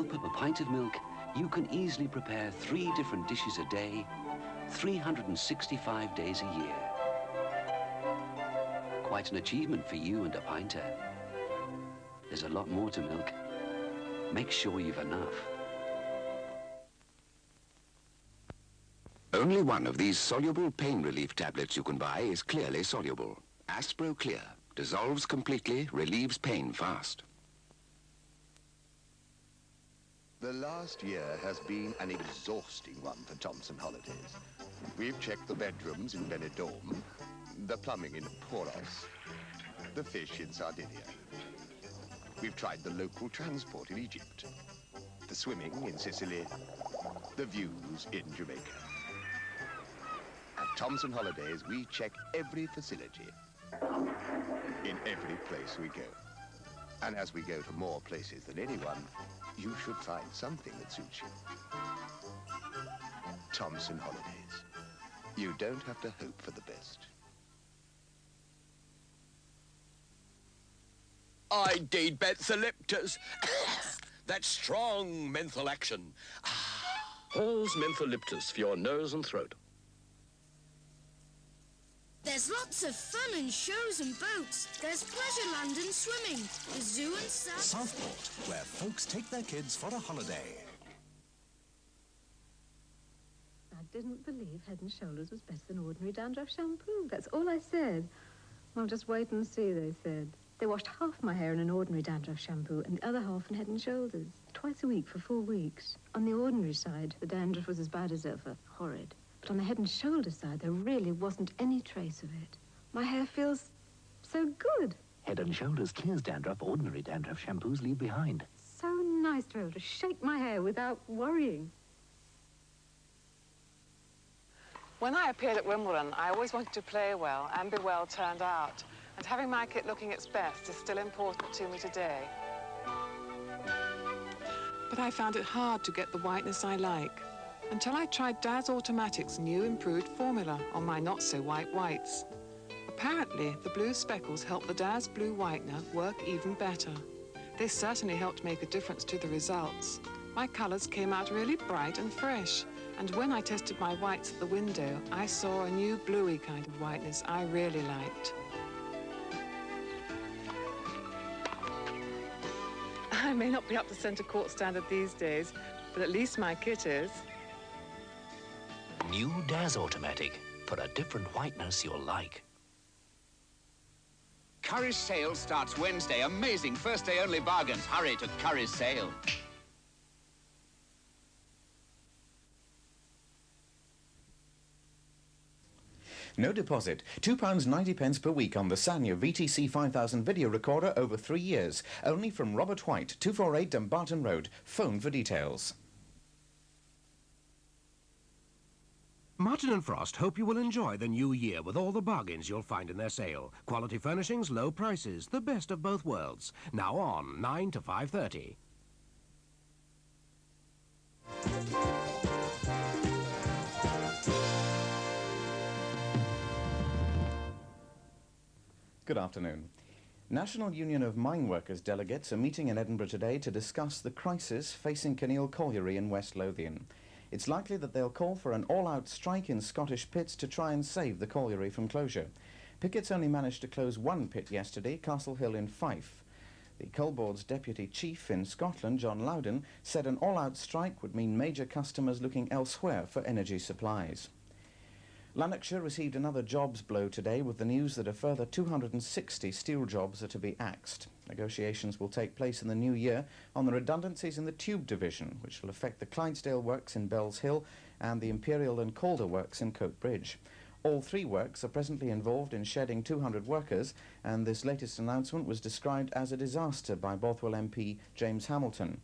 help of a pint of milk, you can easily prepare 3 different dishes a day, 365 days a year. Quite an achievement for you and a pinter. There's a lot more to milk. Make sure you've enough. Only one of these soluble pain relief tablets you can buy is clearly soluble. Aspro Clear. Dissolves completely, relieves pain fast. The last year has been an exhausting one for Thomson Holidays. We've checked the bedrooms in Benidorm, the plumbing in Poros, the fish in Sardinia. We've tried the local transport in Egypt, the swimming in Sicily, the views in Jamaica. At Thomson Holidays, we check every facility in every place we go. And as we go to more places than anyone, you should find something that suits you. Thomson Holidays. You don't have to hope for the best. I need mentholyptus. That strong menthol action. Hall's mentholyptus for your nose and throat. There's lots of fun and shows and boats. There's Pleasureland and swimming, the zoo and Southport, where folks take their kids for a holiday. I didn't believe Head & Shoulders was better than ordinary dandruff shampoo. That's all I said. Well, just wait and see, they said. They washed half my hair in an ordinary dandruff shampoo and the other half in Head & Shoulders. Twice a week for 4 weeks. On the ordinary side, the dandruff was as bad as ever. Horrid. But on the Head & Shoulders side, there really wasn't any trace of it. My hair feels so good. Head & Shoulders clears dandruff ordinary dandruff shampoos leave behind. So nice to be able to shake my hair without worrying. When I appeared at Wimbledon, I always wanted to play well and be well turned out. And having my kit looking its best is still important to me today. But I found it hard to get the whiteness I like, until I tried Daz Automatic's new improved formula on my not-so-white whites. Apparently, the blue speckles help the Daz Blue Whitener work even better. They certainly helped make a difference to the results. My colours came out really bright and fresh, and when I tested my whites at the window, I saw a new bluey kind of whiteness I really liked. I may not be up to centre court standard these days, but at least my kit is. New Daz Automatic for a different whiteness you'll like. Currie's sale starts Wednesday. Amazing first day only bargains. Hurry to Currie's sale. No deposit. £2.90 per week on the Sanya VTC 5000 video recorder over 3 years. Only from Robert White, 248 Dumbarton Road. Phone for details. Martin & Frost hope you will enjoy the new year with all the bargains you'll find in their sale. Quality furnishings, low prices, the best of both worlds. Now on, 9 to 5:30. Good afternoon. National Union of Mine Workers delegates are meeting in Edinburgh today to discuss the crisis facing Kinneal Colliery in West Lothian. It's likely that they'll call for an all-out strike in Scottish pits to try and save the colliery from closure. Pickets only managed to close one pit yesterday, Castle Hill in Fife. The Coal Board's deputy chief in Scotland, John Loudon, said an all-out strike would mean major customers looking elsewhere for energy supplies. Lanarkshire received another jobs blow today with the news that a further 260 steel jobs are to be axed. Negotiations will take place in the new year on the redundancies in the Tube Division, which will affect the Clydesdale Works in Bells Hill and the Imperial and Calder Works in Coatbridge. All 3 works are presently involved in shedding 200 workers, and this latest announcement was described as a disaster by Bothwell MP James Hamilton.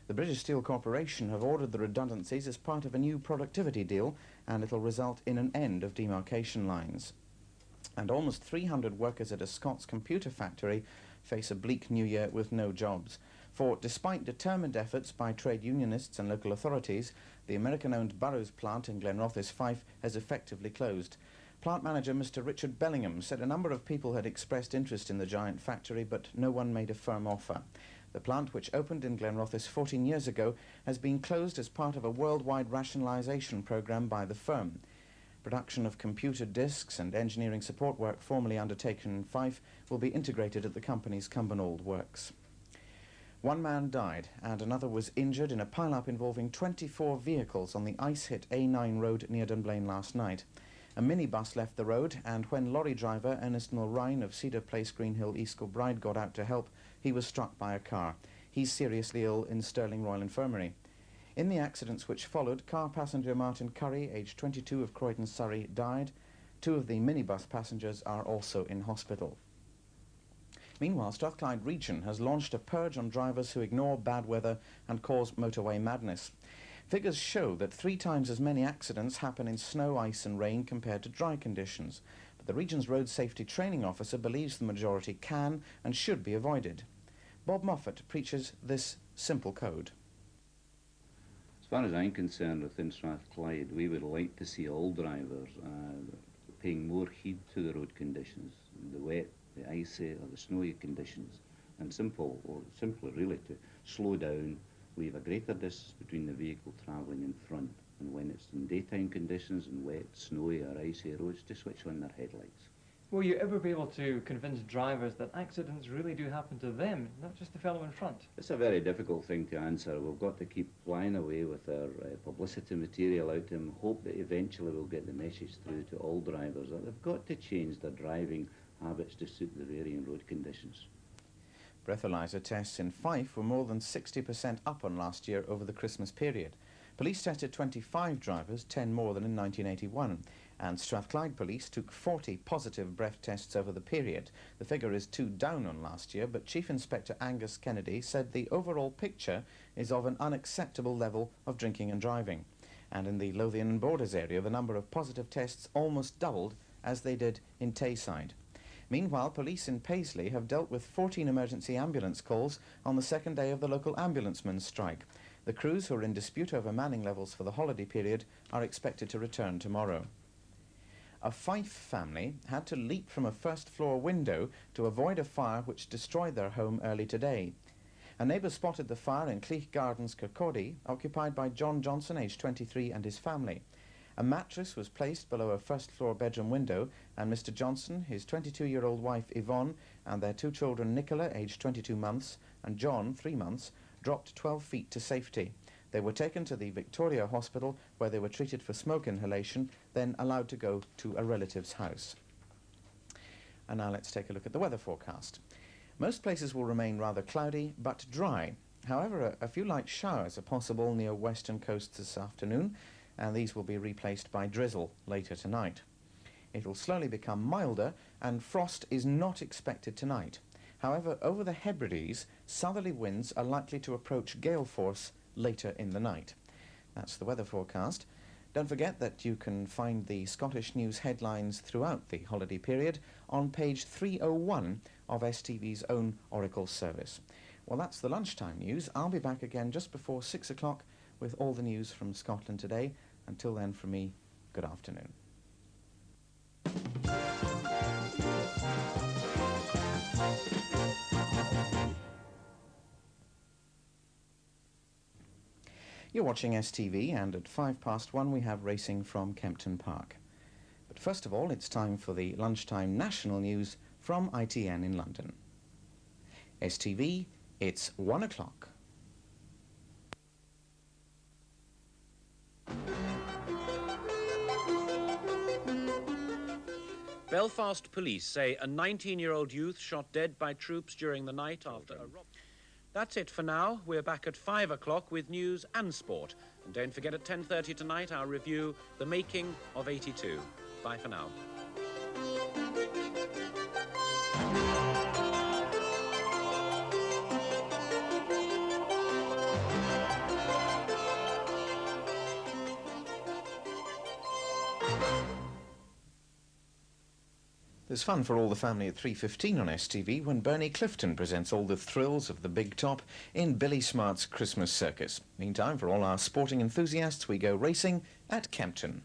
The British Steel Corporation have ordered the redundancies as part of a new productivity deal, and it'll result in an end of demarcation lines. And almost 300 workers at a Scots computer factory face a bleak new year with no jobs. For despite determined efforts by trade unionists and local authorities, the American-owned Burroughs plant in Glenrothes, Fife has effectively closed. Plant manager Mr. Richard Bellingham said a number of people had expressed interest in the giant factory, but no one made a firm offer. The plant, which opened in Glenrothes 14 years ago, has been closed as part of a worldwide rationalisation programme by the firm. Production of computer disks and engineering support work formerly undertaken in Fife will be integrated at the company's Cumbernauld works. One man died and another was injured in a pile-up involving 24 vehicles on the ice-hit A9 road near Dunblane last night. A minibus left the road, and when lorry driver Ernest Mulrine of Cedar Place, Greenhill, East Kilbride got out to help, he was struck by a car. He's seriously ill in Stirling Royal Infirmary. In the accidents which followed, car passenger Martin Currie, aged 22 of Croydon, Surrey, died. 2 of the minibus passengers are also in hospital. Meanwhile, Strathclyde Region has launched a purge on drivers who ignore bad weather and cause motorway madness. Figures show that 3 times as many accidents happen in snow, ice and rain compared to dry conditions. But the region's road safety training officer believes the majority can and should be avoided. Bob Moffat preaches this simple code. As far as I'm concerned within Strathclyde, we would like to see all drivers paying more heed to the road conditions, the wet, the icy or the snowy conditions, and simpler really to slow down, leave a greater distance between the vehicle travelling in front, and when it's in daytime conditions and wet, snowy or icy roads, to switch on their headlights. Will you ever be able to convince drivers that accidents really do happen to them, not just the fellow in front? It's a very difficult thing to answer. We've got to keep flying away with our publicity material out and hope that eventually we'll get the message through to all drivers that they've got to change their driving habits to suit the varying road conditions. Breathalyzer tests in Fife were more than 60% up on last year over the Christmas period. Police tested 25 drivers, 10 more than in 1981, and Strathclyde Police took 40 positive breath tests over the period. The figure is 2 down on last year, but Chief Inspector Angus Kennedy said the overall picture is of an unacceptable level of drinking and driving. And in the Lothian and Borders area, the number of positive tests almost doubled as they did in Tayside. Meanwhile, police in Paisley have dealt with 14 emergency ambulance calls on the second day of the local ambulancemen's strike. The crews, who are in dispute over manning levels for the holiday period, are expected to return tomorrow. A Fife family had to leap from a first-floor window to avoid a fire which destroyed their home early today. A neighbour spotted the fire in Cleach Gardens, Kirkcaldy, occupied by John Johnson, aged 23, and his family. A mattress was placed below a first-floor bedroom window, and Mr. Johnson, his 22-year-old wife Yvonne, and their 2 children, Nicola, aged 22 months, and John, 3 months, dropped 12 feet to safety. They were taken to the Victoria Hospital, where they were treated for smoke inhalation, then allowed to go to a relative's house. And now let's take a look at the weather forecast. Most places will remain rather cloudy, but dry. However, a few light showers are possible near western coasts this afternoon, and these will be replaced by drizzle later tonight. It will slowly become milder, and frost is not expected tonight. However, over the Hebrides, southerly winds are likely to approach gale force later in the night. That's the weather forecast. Don't forget that you can find the Scottish News headlines throughout the holiday period on page 301 of STV's own Oracle service. Well, that's the lunchtime news. I'll be back again just before 6 o'clock with all the news from Scotland today. Until then, from me, good afternoon. You're watching STV, and at 1:05 we have racing from Kempton Park. But first of all, it's time for the lunchtime national news from ITN in London. STV, it's 1 o'clock. Belfast police say a 19-year-old youth shot dead by troops during the night after a robbery. That's it for now. We're back at 5 o'clock with news and sport. And don't forget at 10:30 tonight our review, The Making of 82. Bye for now. There's fun for all the family at 3:15 on STV when Bernie Clifton presents all the thrills of the big top in Billy Smart's Christmas Circus. Meantime, for all our sporting enthusiasts, we go racing at Kempton.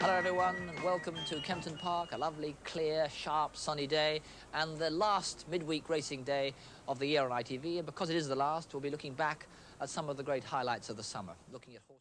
Hello everyone and welcome to Kempton Park, a lovely, clear, sharp, sunny day and the last midweek racing day of the year on ITV, and because it is the last, we'll be looking back at some of the great highlights of the summer, looking at horses.